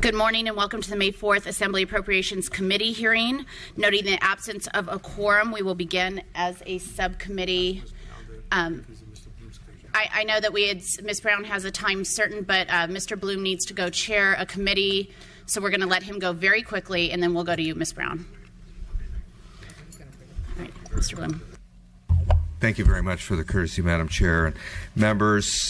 Good morning and welcome to the May 4th Assembly Appropriations Committee hearing. Noting the absence of a quorum, we will begin as a subcommittee. I know that Ms. Brown has a time certain, but Mr. Bloom needs to go chair a committee, so we're going to let him go very quickly, and then we'll go to you, Ms. Brown. All right, Mr. Bloom. Thank you very much for the courtesy, Madam Chair and members.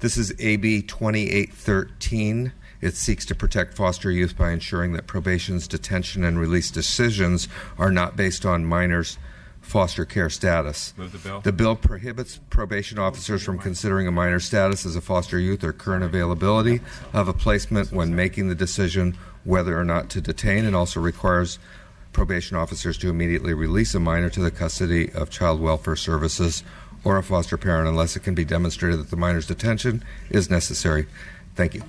This is AB 2813. It seeks to protect foster youth by ensuring that probation's detention and release decisions are not based on minors' foster care status. Move the bill. The bill prohibits probation officers from considering a minor's status as a foster youth or current availability of a placement when making the decision whether or not to detain, and also requires probation officers to immediately release a minor to the custody of child welfare services or a foster parent unless it can be demonstrated that the minor's detention is necessary. Thank you.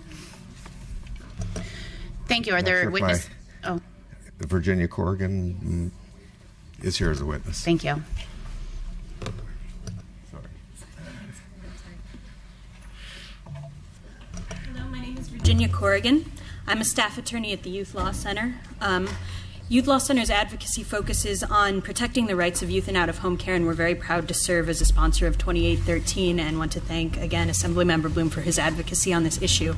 Thank you. Are there witnesses? Oh. Virginia Corrigan is here as a witness. Thank you. Sorry. Hello, my name is Virginia Corrigan. I'm a staff attorney at the Youth Law Center. Youth Law Center's advocacy focuses on protecting the rights of youth in out-of-home care, and we're very proud to serve as a sponsor of 2813 and want to thank, again, Assemblymember Bloom for his advocacy on this issue.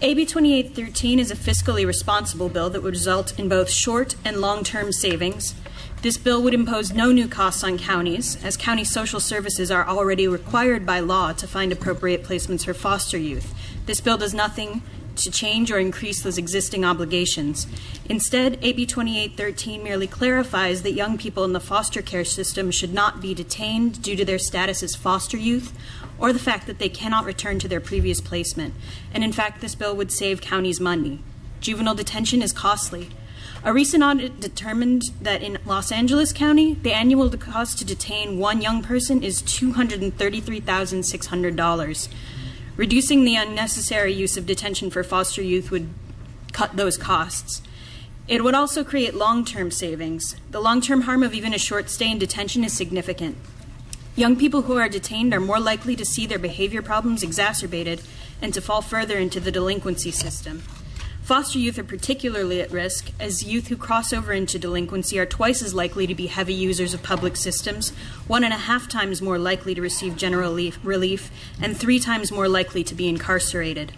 AB 2813 is a fiscally responsible bill that would result in both short and long-term savings. This bill would impose no new costs on counties, as county social services are already required by law to find appropriate placements for foster youth. This bill does nothing to change or increase those existing obligations. Instead, AB 2813 merely clarifies that young people in the foster care system should not be detained due to their status as foster youth or the fact that they cannot return to their previous placement. And in fact, this bill would save counties money. Juvenile detention is costly. A recent audit determined that in Los Angeles County, the annual cost to detain one young person is $233,600. Reducing the unnecessary use of detention for foster youth would cut those costs. It would also create long-term savings. The long-term harm of even a short stay in detention is significant. Young people who are detained are more likely to see their behavior problems exacerbated and to fall further into the delinquency system. Foster youth are particularly at risk, as youth who cross over into delinquency are twice as likely to be heavy users of public systems, 1.5 times more likely to receive general relief, and 3 times more likely to be incarcerated.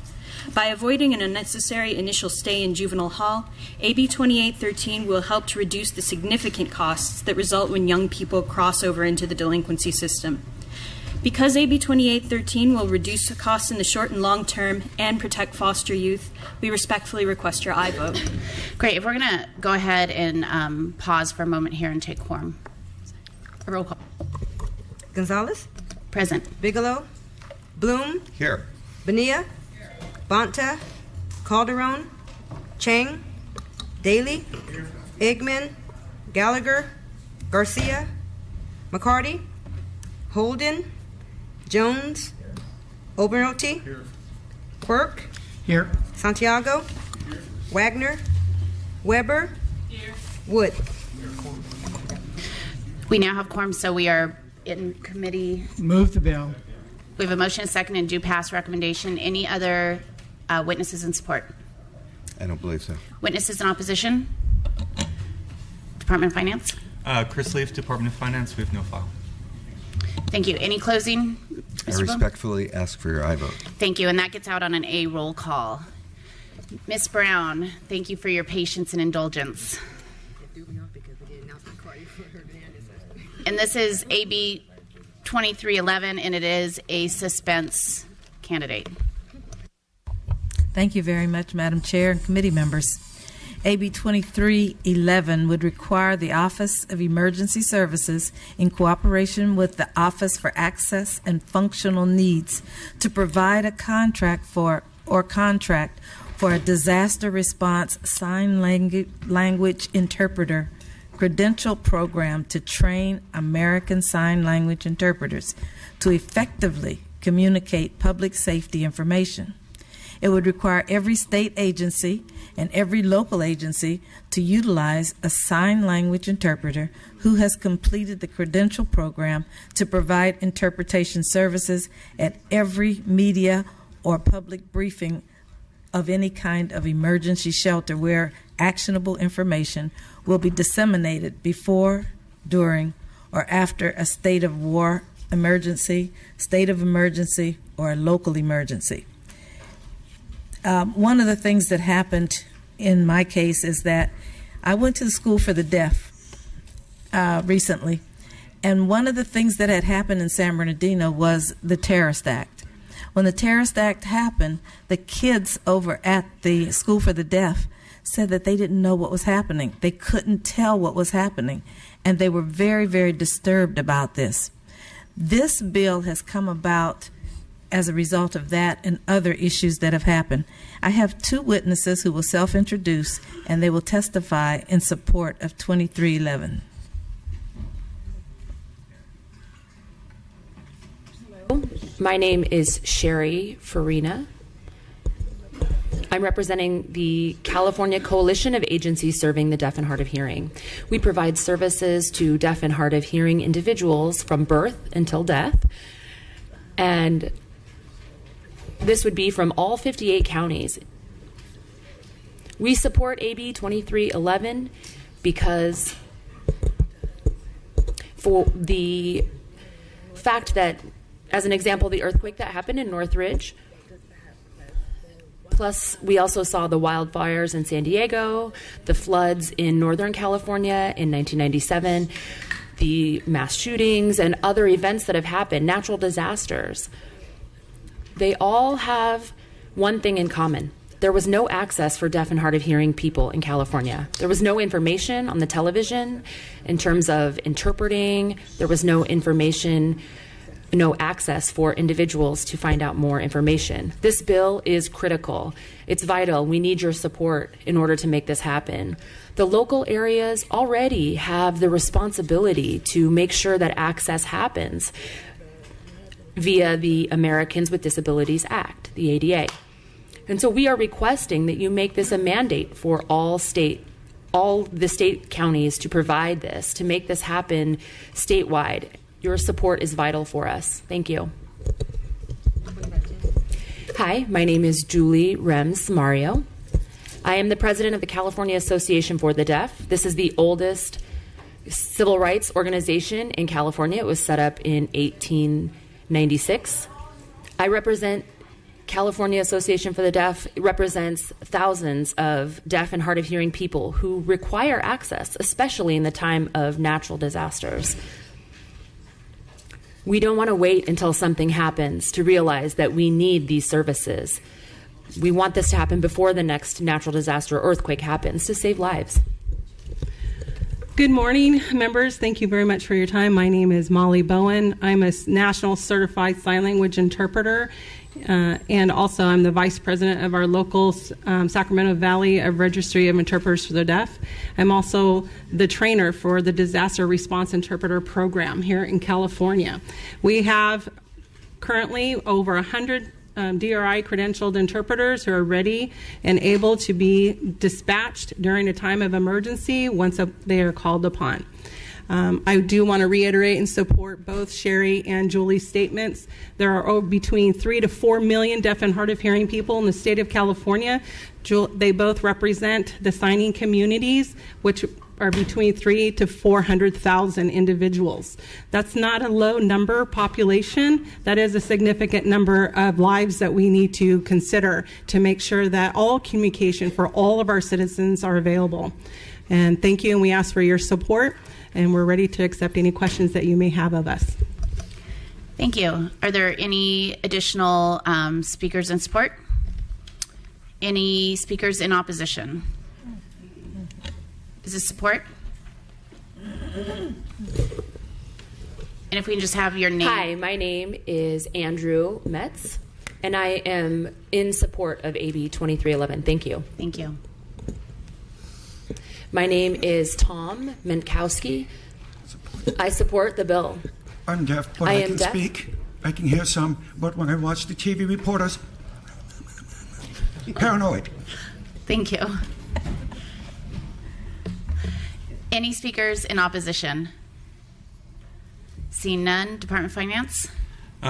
By avoiding an unnecessary initial stay in juvenile hall, AB 2813 will help to reduce the significant costs that result when young people cross over into the delinquency system. Because AB 2813 will reduce the costs in the short and long term and protect foster youth, we respectfully request your aye vote. Great. If we're going to go ahead and pause for a moment here and take quorum. A roll call. Gonzalez? Present. Bigelow? Bloom? Here. Bonilla? Bonta? Calderon? Chang? Daly? Eggman? Gallagher? Garcia? McCarty? Holden? Jones? Obernolte? Quirk? Here. Santiago? Here. Wagner? Weber? Here. Wood? We now have quorum, so we are in committee. Move the bill. We have a motion, a second, and due pass recommendation. Any other witnesses in support? I don't believe so. Witnesses in opposition? Department of Finance? Chris Leaf, Department of Finance. We have no file. Thank you. Any closing? I respectfully ask for your aye vote. Thank you, and that gets out on an A roll call. Ms. Brown, thank you for your patience and indulgence. And this is AB 2311, and it is a suspense candidate. Thank you very much, Madam Chair and committee members. AB 2311 would require the Office of Emergency Services, in cooperation with the Office for Access and Functional Needs, to provide a contract for a disaster response sign language interpreter credential program to train American Sign Language interpreters to effectively communicate public safety information. It would require every state agency and every local agency to utilize a sign language interpreter who has completed the credential program to provide interpretation services at every media or public briefing of any kind of emergency shelter where actionable information will be disseminated before, during, or after a state of war emergency, state of emergency, or a local emergency. One of the things that happened in my case is that I went to the School for the Deaf recently, and one of the things that had happened in San Bernardino was the Terrorist Act. When the Terrorist Act happened, the kids over at the School for the Deaf said that they didn't know what was happening. They couldn't tell what was happening, and they were very, very disturbed about this. This bill has come about as a result of that and other issues that have happened. I have two witnesses who will self-introduce, and they will testify in support of 2311. My name is Sherry Farina. I'm representing the California Coalition of Agencies Serving the Deaf and Hard of Hearing. We provide services to deaf and hard of hearing individuals from birth until death. And this would be from all 58 counties. We support AB 2311 because for the fact that, as an example, the earthquake that happened in Northridge, plus we also saw the wildfires in San Diego, the floods in Northern California in 1997, the mass shootings and other events that have happened, natural disasters. They all have one thing in common. There was no access for deaf and hard of hearing people in California. There was no information on the television in terms of interpreting. There was no information, no access for individuals to find out more information. This bill is critical. It's vital. We need your support in order to make this happen. The local areas already have the responsibility to make sure that access happens via the Americans with Disabilities Act, the ADA. And so we are requesting that you make this a mandate for all the state counties to provide this, to make this happen statewide. Your support is vital for us. Thank you. Hi, my name is Julie Rems Mario. I am the president of the California Association for the Deaf. This is the oldest civil rights organization in California. It was set up in 1896. I represent California Association for the Deaf. It represents thousands of deaf and hard of hearing people who require access, especially in the time of natural disasters. We don't want to wait until something happens to realize that we need these services. We want this to happen before the next natural disaster or earthquake happens to save lives. Good morning, members. Thank you very much for your time. My name is Molly Bowen. I'm a National Certified Sign Language Interpreter, and also I'm the Vice President of our local Sacramento Valley Registry of Interpreters for the Deaf. I'm also the trainer for the Disaster Response Interpreter Program here in California. We have currently over 100 DRI credentialed interpreters who are ready and able to be dispatched during a time of emergency once they are called upon. I do want to reiterate and support both Sherry and Julie's statements. There are between 3 to 4 million deaf and hard of hearing people in the state of California. They both represent the signing communities, which are between 3 to 400,000 individuals. That's not a low number population. That is a significant number of lives that we need to consider to make sure that all communication for all of our citizens are available. And thank you, and we ask for your support, and we're ready to accept any questions that you may have of us. Thank you. Are there any additional speakers in support? Any speakers in opposition? Is this support? And if we can just have your name. Hi, my name is Andrew Metz, and I am in support of AB 2311. Thank you. Thank you. My name is Tom Minkowski. I support the bill. I'm deaf, but I can speak. I can hear some, but when I watch the TV reporters, paranoid. Thank you. Any speakers in opposition? Seeing none, Department of Finance?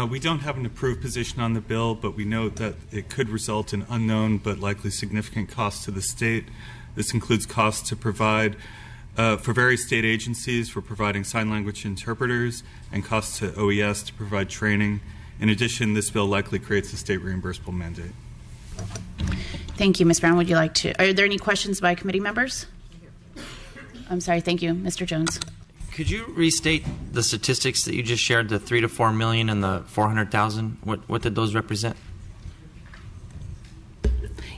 We don't have an approved position on the bill, but we note that it could result in unknown but likely significant costs to the state. This includes costs to provide for various state agencies for providing sign language interpreters and costs to OES to provide training. In addition, this bill likely creates a state reimbursable mandate. Thank you, Ms. Brown. Would you like to? Are there any questions by committee members? I'm sorry. Thank you, Mr. Jones. Could you restate the statistics that you just shared, the 3 to 4 million and the 400,000? What did those represent?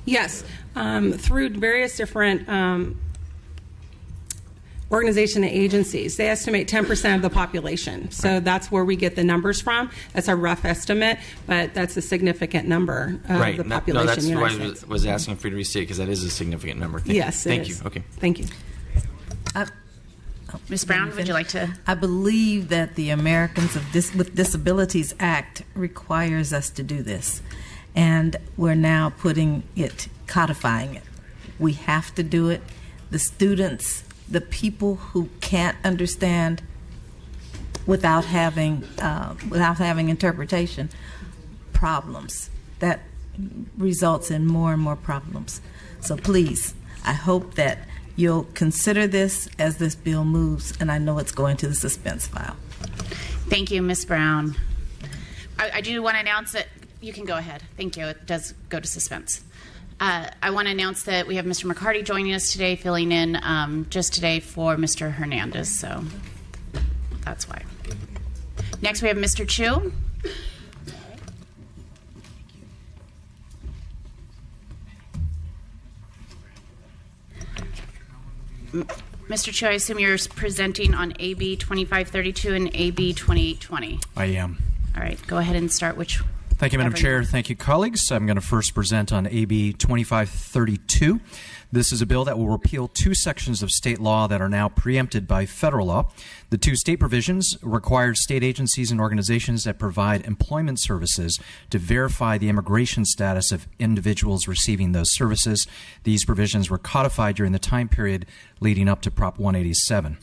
Yes, through various different organization and agencies. They estimate 10% of the population. So that's where we get the numbers from. That's a rough estimate, but that's a significant number of the population. No, that's in the why United I States. was asking for you to restate, because that is a significant number. Yes, Thank it you. is. Okay. Thank you. Ms. Brown, would you like to? I believe that the Americans with Disabilities Act requires us to do this, and we're now codifying it. We have to do it. The students, the people who can't understand without having interpretation, problems. That results in more and more problems. So please, I hope that you'll consider this as this bill moves, and I know it's going to the suspense file. Thank you, Ms. Brown. I do want to announce that you can go ahead. Thank you. It does go to suspense. I want to announce that we have Mr. McCarty joining us today, filling in just today for Mr. Hernandez, so that's why. Next, we have Mr. Chu. Mr. Chu, I assume you're presenting on AB 2532 and AB 2820. I am. All right, go ahead and start. Thank you, Madam Chair. Thank you, colleagues. I'm going to first present on AB 2532. This is a bill that will repeal 2 sections of state law that are now preempted by federal law. The 2 state provisions required state agencies and organizations that provide employment services to verify the immigration status of individuals receiving those services. These provisions were codified during the time period leading up to Prop 187.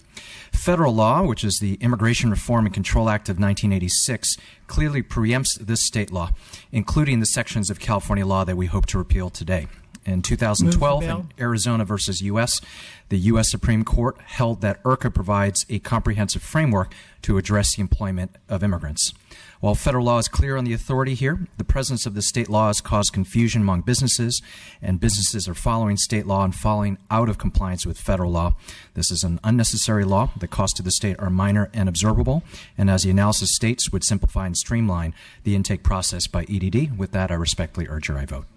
Federal law, which is the Immigration Reform and Control Act of 1986, clearly preempts this state law, including the sections of California law that we hope to repeal today. In 2012, in Arizona versus U.S., the U.S. Supreme Court held that IRCA provides a comprehensive framework to address the employment of immigrants. While federal law is clear on the authority here, the presence of the state law has caused confusion among businesses, and businesses are following state law and falling out of compliance with federal law. This is an unnecessary law. The costs to the state are minor and observable, and as the analysis states, would simplify and streamline the intake process by EDD. With that, I respectfully urge your vote.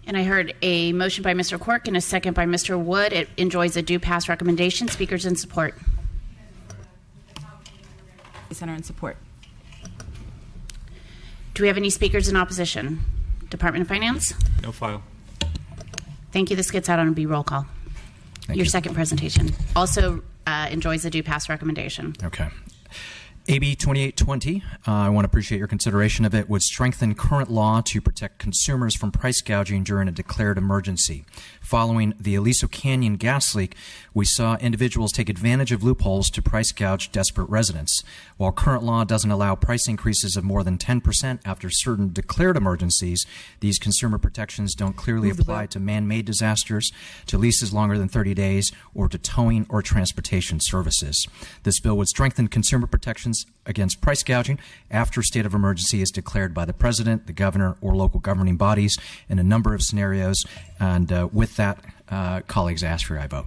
And I heard a motion by Mr. Quirk and a second by Mr. Wood. It enjoys a due pass recommendation. Speakers in support. Center in support. Do we have any speakers in opposition? Department of Finance? No file. Thank you. This gets out on a B roll call. Your second presentation also enjoys a due pass recommendation. Okay. AB 2820, I want to appreciate your consideration of it, would strengthen current law to protect consumers from price gouging during a declared emergency. Following the Aliso Canyon gas leak, we saw individuals take advantage of loopholes to price gouge desperate residents. While current law doesn't allow price increases of more than 10% after certain declared emergencies, these consumer protections don't clearly apply to man-made disasters, to leases longer than 30 days, or to towing or transportation services. This bill would strengthen consumer protections against price gouging after a state of emergency is declared by the president, the governor, or local governing bodies in a number of scenarios. And with that, colleagues, ask for your vote.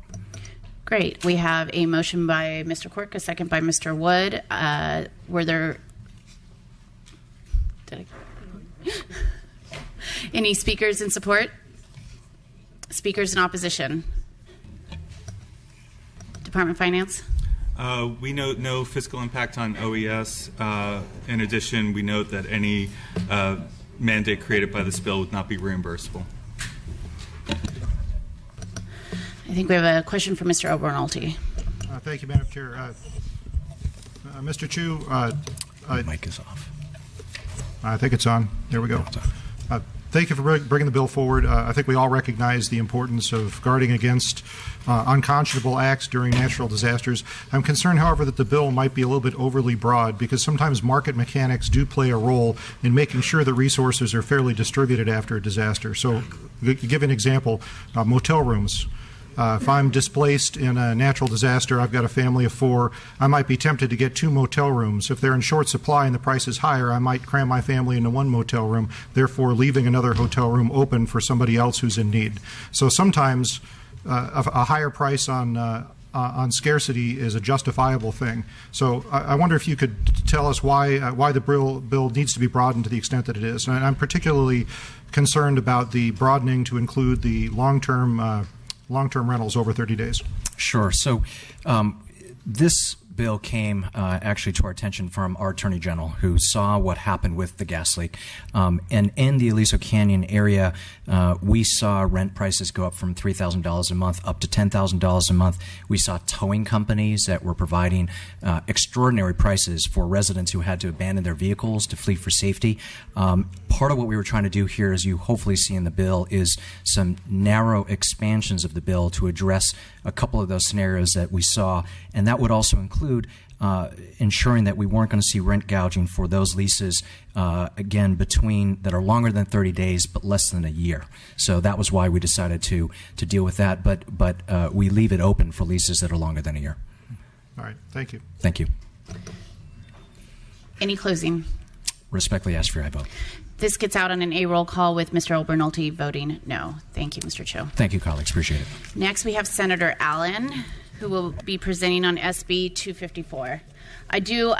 Great. We have a motion by Mr. Quirk, a second by Mr. Wood. Were there any speakers in support? Speakers in opposition? Department of Finance? We note no fiscal impact on OES. In addition, we note that any mandate created by this bill would not be reimbursable. I think we have a question from Mr. Obernolte. Thank you, Madam Chair. Mr. Chu, mic is off. I think it's on. There we go. Thank you for bringing the bill forward. I think we all recognize the importance of guarding against unconscionable acts during natural disasters. I'm concerned, however, that the bill might be a little bit overly broad because sometimes market mechanics do play a role in making sure that resources are fairly distributed after a disaster. So, to give an example, motel rooms. If I'm displaced in a natural disaster, I've got a family of 4, I might be tempted to get 2 motel rooms. If they're in short supply and the price is higher, I might cram my family into 1 motel room, therefore leaving another hotel room open for somebody else who's in need. So sometimes a higher price on scarcity is a justifiable thing. So I wonder if you could tell us why the bill needs to be broadened to the extent that it is. And I'm particularly concerned about the broadening to include the long-term rentals over 30 days. Sure. So this bill came actually to our attention from our Attorney General, who saw what happened with the gas leak. And in the Aliso Canyon area, we saw rent prices go up from $3,000 a month up to $10,000 a month. We saw towing companies that were providing extraordinary prices for residents who had to abandon their vehicles to flee for safety. Part of what we were trying to do here, as you hopefully see in the bill, is some narrow expansions of the bill to address a couple of those scenarios that we saw, and that would also include ensuring that we weren't going to see rent gouging for those leases, again, that are longer than 30 days but less than a year. So that was why we decided to deal with that, but we leave it open for leases that are longer than a year. All right. Thank you. Thank you. Any closing? Respectfully ask for your vote. This gets out on an A roll call with Mr. Obernolte voting no. Thank you, Mr. Cho. Thank you, colleagues. Appreciate it. Next, we have Senator Allen, who will be presenting on SB 254. I do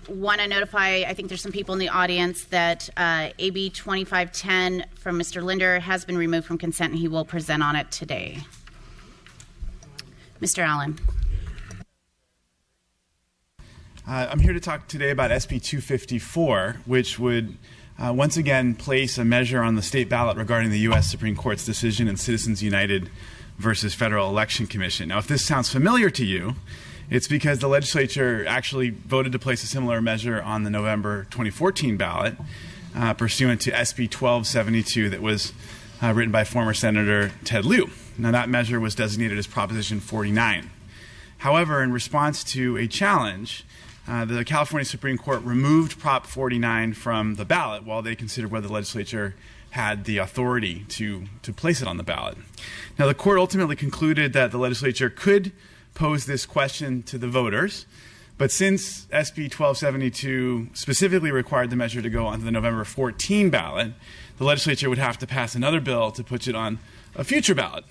want to notify, I think there's some people in the audience, that AB 2510 from Mr. Linder has been removed from consent, and he will present on it today. Mr. Allen. I'm here to talk today about SB 254, which would once again place a measure on the state ballot regarding the U.S. Supreme Court's decision in Citizens United versus Federal Election Commission. Now, if this sounds familiar to you, it's because the legislature actually voted to place a similar measure on the November 2014 ballot pursuant to SB 1272 that was written by former Senator Ted Lieu. Now, that measure was designated as Proposition 49. However, in response to a challenge, the California Supreme Court removed Prop 49 from the ballot while they considered whether the legislature had the authority to place it on the ballot. Now, the court ultimately concluded that the legislature could pose this question to the voters, but since SB 1272 specifically required the measure to go onto the November 14 ballot, the legislature would have to pass another bill to put it on a future ballot.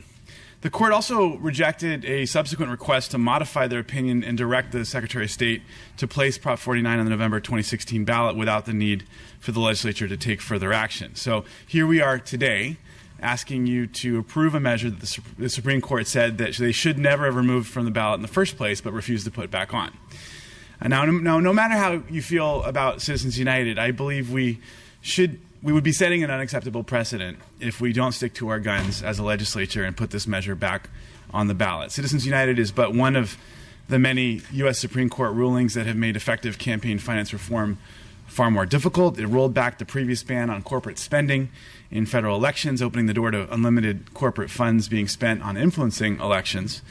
The court also rejected a subsequent request to modify their opinion and direct the Secretary of State to place Prop 49 on the November 2016 ballot without the need for the legislature to take further action. So here we are today asking you to approve a measure that the Supreme Court said that they should never have removed from the ballot in the first place but refused to put back on. Now, no matter how you feel about Citizens United, I believe we would be setting an unacceptable precedent if we don't stick to our guns as a legislature and put this measure back on the ballot. Citizens United is but one of the many U.S. Supreme Court rulings that have made effective campaign finance reform far more difficult. It rolled back the previous ban on corporate spending in federal elections, opening the door to unlimited corporate funds being spent on influencing elections.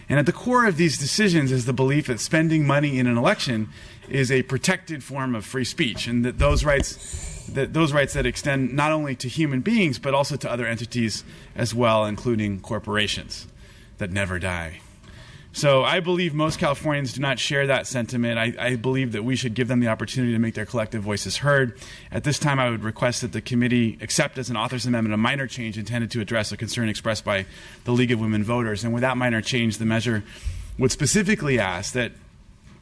And at the core of these decisions is the belief that spending money in an election is a protected form of free speech, and that those rights that extend not only to human beings but also to other entities as well, including corporations that never die. So I believe most Californians do not share that sentiment. I believe that we should give them the opportunity to make their collective voices heard. At this time, I would request that the committee accept as an author's amendment a minor change intended to address a concern expressed by the League of Women Voters. And with that minor change, the measure would specifically ask that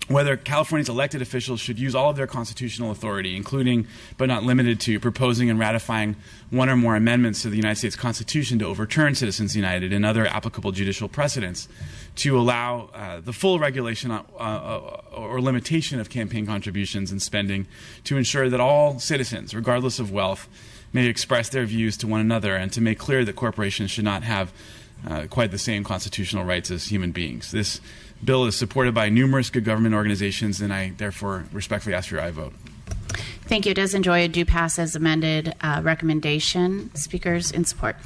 whether California's elected officials should use all of their constitutional authority, including but not limited to proposing and ratifying one or more amendments to the United States Constitution to overturn Citizens United and other applicable judicial precedents, to allow the full regulation or limitation of campaign contributions and spending to ensure that all citizens, regardless of wealth, may express their views to one another, and to make clear that corporations should not have quite the same constitutional rights as human beings. This bill is supported by numerous good government organizations, and I therefore respectfully ask for your aye vote. Thank you. It does enjoy a due pass as amended recommendation. Speakers in support.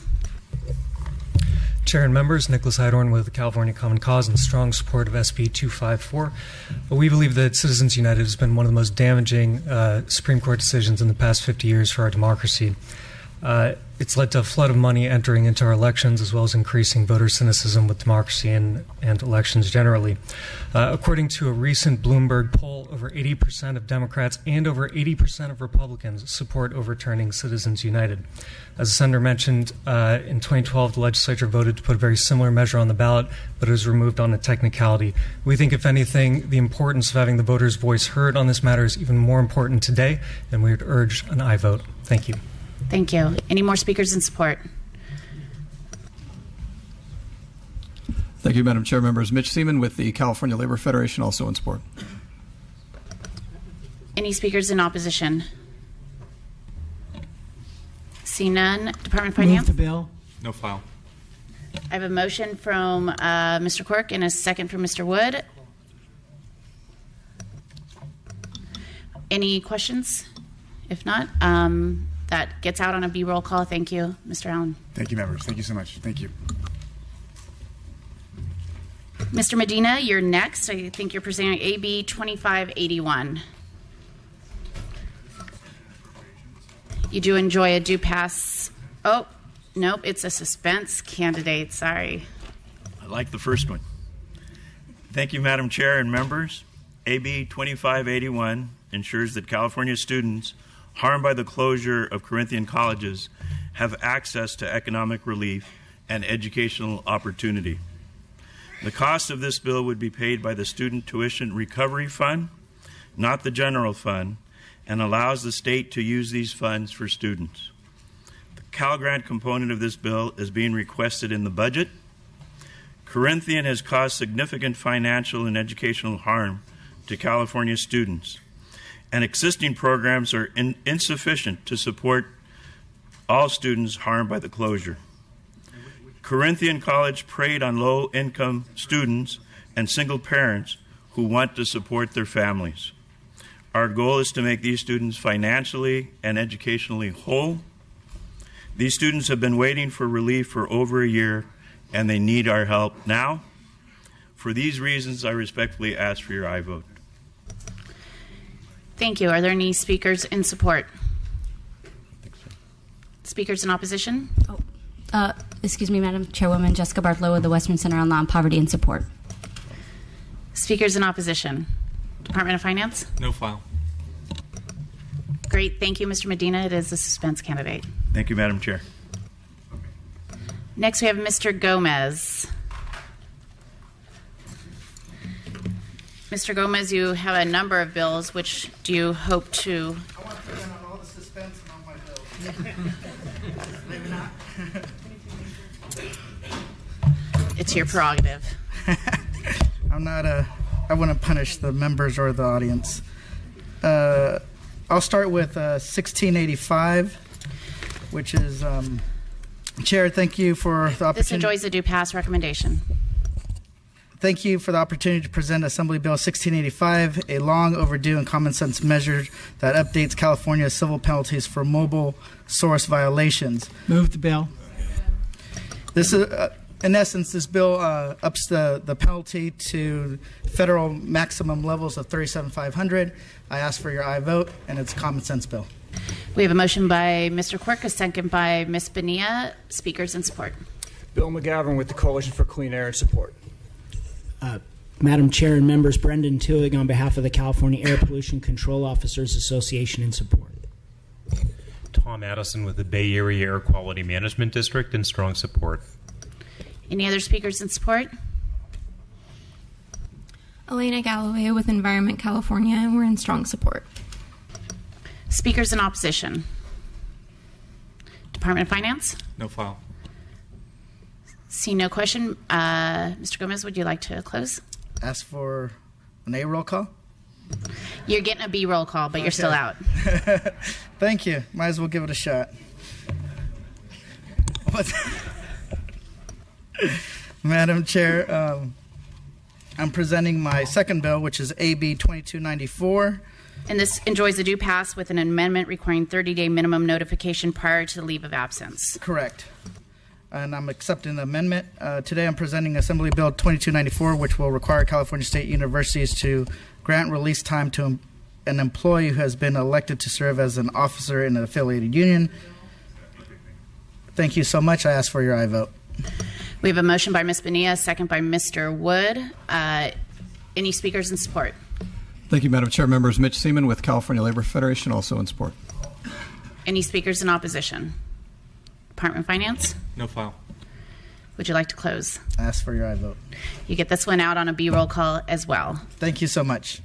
Chair and members, Nicholas Heidorn with the California Common Cause in strong support of SB 254. We believe that Citizens United has been one of the most damaging Supreme Court decisions in the past 50 years for our democracy. It's led to a flood of money entering into our elections, as well as increasing voter cynicism with democracy and elections generally. According to a recent Bloomberg poll, over 80% of Democrats and over 80% of Republicans support overturning Citizens United. As the Senator mentioned, in 2012, the legislature voted to put a very similar measure on the ballot, but it was removed on a technicality. We think, if anything, the importance of having the voters' voice heard on this matter is even more important today, and we would urge an aye vote. Thank you. Thank you. Any more speakers in support? Thank you, Madam Chair. Members, Mitch Seaman with the California Labor Federation, also in support. Any speakers in opposition? See none. Department of Finance? Move the bill. No file. I have a motion from Mr. Quirk and a second from Mr. Wood. Any questions? If not, that gets out on a B-roll call. Thank you, Mr. Allen. Thank you, members. Thank you so much. Thank you. Mr. Medina, you're next. I think you're presenting AB 2581. You do enjoy a due pass. Oh, nope, it's a suspense candidate. Sorry. I like the first one. Thank you, Madam Chair and members. AB 2581 ensures that California students harmed by the closure of Corinthian colleges have access to economic relief and educational opportunity. The cost of this bill would be paid by the Student Tuition Recovery Fund, not the general fund, and allows the state to use these funds for students. The Cal Grant component of this bill is being requested in the budget. Corinthian has caused significant financial and educational harm to California students, and existing programs are insufficient to support all students harmed by the closure. Corinthian College preyed on low-income students and single parents who want to support their families. Our goal is to make these students financially and educationally whole. These students have been waiting for relief for over a year, and they need our help now. For these reasons, I respectfully ask for your aye vote. Thank you. Are there any speakers in support? Speakers in opposition? Excuse me, Madam Chairwoman, Jessica Bartlow with the Western Center on Law and Poverty in support. Speakers in opposition? Department of Finance? No file. Great. Thank you, Mr. Medina. It is a suspense candidate. Thank you, Madam Chair. Next, we have Mr. Gomez. Mr. Gomez, you have a number of bills. Which do you hope to? I want to present on all the suspense and on my bills. Maybe not. It's your prerogative. I'm not I wouldn't punish the members or the audience. I'll start with 1685, which is, Chair, thank you for the opportunity. This enjoys a due pass recommendation. Thank you for the opportunity to present Assembly Bill 1685, a long overdue and common sense measure that updates California's civil penalties for mobile source violations. Move the bill. This is, in essence, this bill ups the penalty to federal maximum levels of $37,500. I ask for your aye vote, and it's a common sense bill. We have a motion by Mr. Quirk, a second by Ms. Bonilla. Speakers in support. Bill McGovern with the Coalition for Clean Air in support. Madam Chair and members, Brendan Tewig on behalf of the California Air Pollution Control Officers Association in support. Tom Addison with the Bay Area Air Quality Management District in strong support. Any other speakers in support? Elena Galloway with Environment California, and we're in strong support. Speakers in opposition? Department of Finance? No file. See no question. Mr. Gomez, would you like to close? Ask for an A roll call. You're getting a B roll call, but you're still out. Thank you. Might as well give it a shot. Madam Chair, I'm presenting my second bill, which is AB 2294, And this enjoys a due pass with an amendment requiring 30-day minimum notification prior to the leave of absence. Correct. And I'm accepting the amendment. Today I'm presenting Assembly Bill 2294, which will require California State Universities to grant release time to an employee who has been elected to serve as an officer in an affiliated union. Thank you so much. I ask for your aye vote. We have a motion by Ms. Bonilla, second by Mr. Wood. Any speakers in support? Thank you, Madam Chair. Members, Mitch Seaman with California Labor Federation, also in support. Any speakers in opposition? Department of Finance? No file. Would you like to close? I ask for your aye vote. You get this one out on a B roll call as well. Thank you so much.